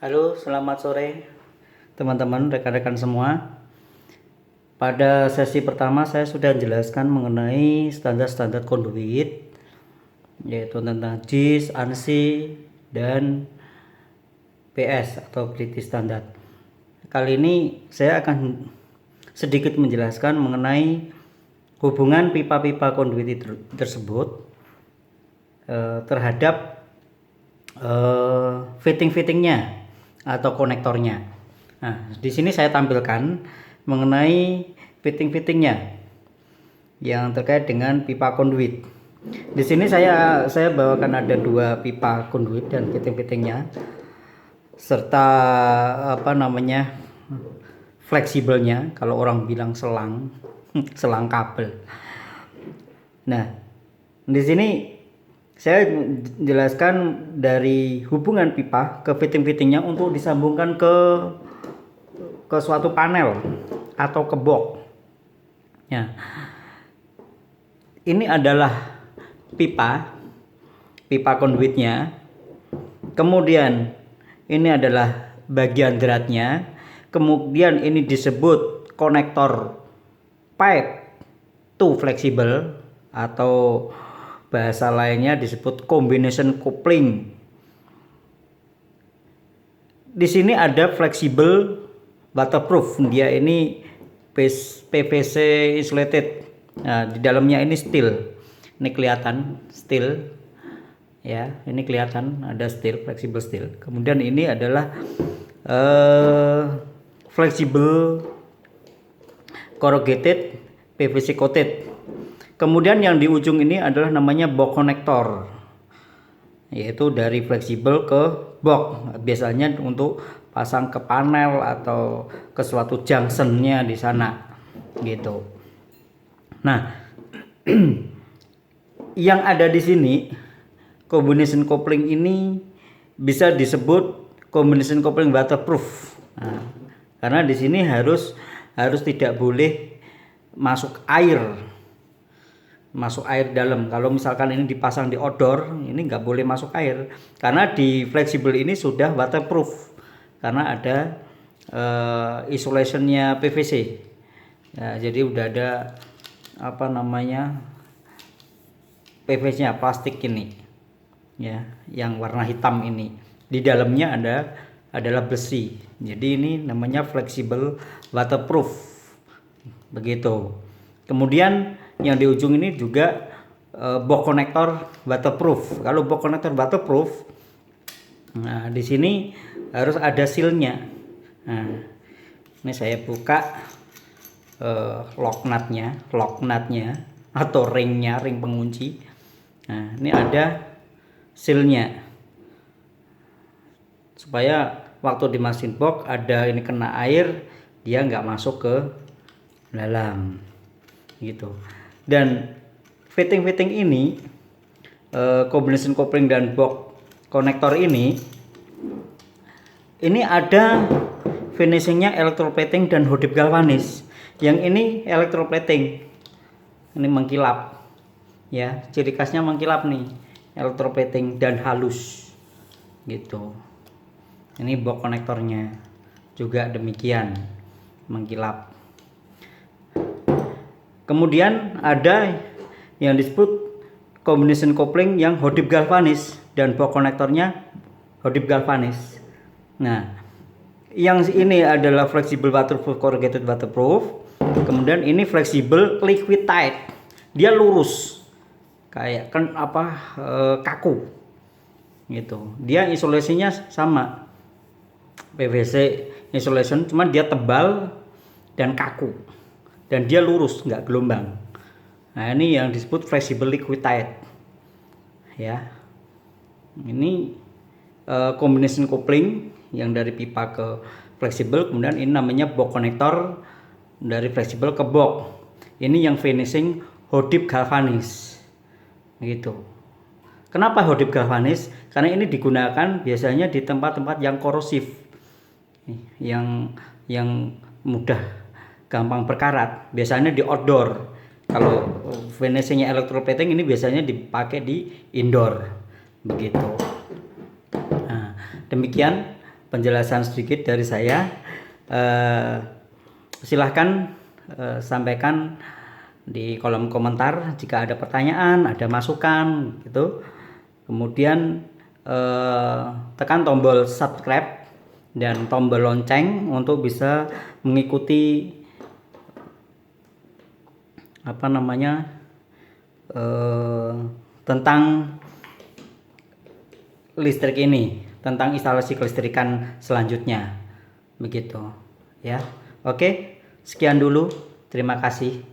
Halo, selamat sore teman-teman, rekan-rekan semua. Pada sesi pertama saya sudah jelaskan mengenai standar-standar konduit, yaitu tentang JIS, ANSI, dan PS atau British Standard. Kali ini saya akan sedikit menjelaskan mengenai hubungan pipa-pipa konduit tersebut terhadap fitting-fittingnya atau konektornya. Nah, di sini saya tampilkan mengenai fitting-fittingnya yang terkait dengan pipa konduit. Di sini saya bawakan ada dua pipa konduit dan fitting-fittingnya serta fleksibelnya, kalau orang bilang selang selang kabel. Nah, di sini saya jelaskan dari hubungan pipa ke fitting-fittingnya untuk disambungkan ke suatu panel atau ke box. Ya. Ini adalah pipa konduitnya. Kemudian ini adalah bagian dratnya. Kemudian ini disebut konektor pipe to flexible atau bahasa lainnya disebut combination coupling. Di sini ada flexible waterproof. Dia ini PVC insulated. Nah, di dalamnya ini steel. Ini kelihatan steel. Ya, ini kelihatan ada steel, flexible steel. Kemudian ini adalah flexible corrugated PVC coated. Kemudian yang di ujung ini adalah namanya box connector, yaitu dari fleksibel ke box, biasanya untuk pasang ke panel atau ke suatu junctionnya di sana gitu. Nah, yang ada di sini combination coupling ini bisa disebut combination coupling waterproof. Nah, karena di sini harus tidak boleh masuk air dalam. Kalau misalkan ini dipasang di outdoor, ini nggak boleh masuk air karena di fleksibel ini sudah waterproof karena ada isolationnya PVC. Ya, jadi udah ada PVC-nya, plastik ini ya, yang warna hitam ini. Di dalamnya adalah besi. Jadi ini namanya flexible waterproof begitu. Kemudian yang di ujung ini juga box connector waterproof. Kalau box connector waterproof, nah di sini harus ada sealnya. Nah, ini saya buka lock nutnya atau ring pengunci. Nah, ini ada sealnya supaya waktu dimasukin box ada ini kena air, dia nggak masuk ke dalam gitu. Dan fitting ini combination coupling dan box konektor ini ada finishingnya electroplating dan hot dip galvanis. Yang ini electroplating, ini mengkilap ya, ciri khasnya mengkilap nih, electroplating dan halus gitu. Ini box konektornya juga demikian, mengkilap. Kemudian ada yang disebut combination coupling yang hot dip galvanis dan box konektornya hot dip galvanis. Nah, yang ini adalah flexible waterproof corrugated waterproof. Kemudian ini flexible liquid tight. Dia lurus kayak kaku gitu. Dia isolasinya sama PVC insulation, cuman dia tebal dan kaku. Dan dia lurus, nggak gelombang. Nah, ini yang disebut flexible liquid tight. Ya. Ini combination coupling yang dari pipa ke fleksibel. Kemudian ini namanya box connector dari fleksibel ke box. Ini yang finishing hot dip galvanis. Gitu. Kenapa hot dip galvanis? Karena ini digunakan biasanya di tempat-tempat yang korosif. Yang mudah gampang berkarat, biasanya di outdoor. Kalau finishingnya electroplating ini biasanya dipakai di indoor begitu. Nah, demikian penjelasan sedikit dari saya. Silahkan sampaikan di kolom komentar jika ada pertanyaan, ada masukan gitu. Kemudian tekan tombol subscribe dan tombol lonceng untuk bisa mengikuti tentang listrik ini, tentang instalasi kelistrikan selanjutnya, begitu ya. Oke, sekian dulu, terima kasih.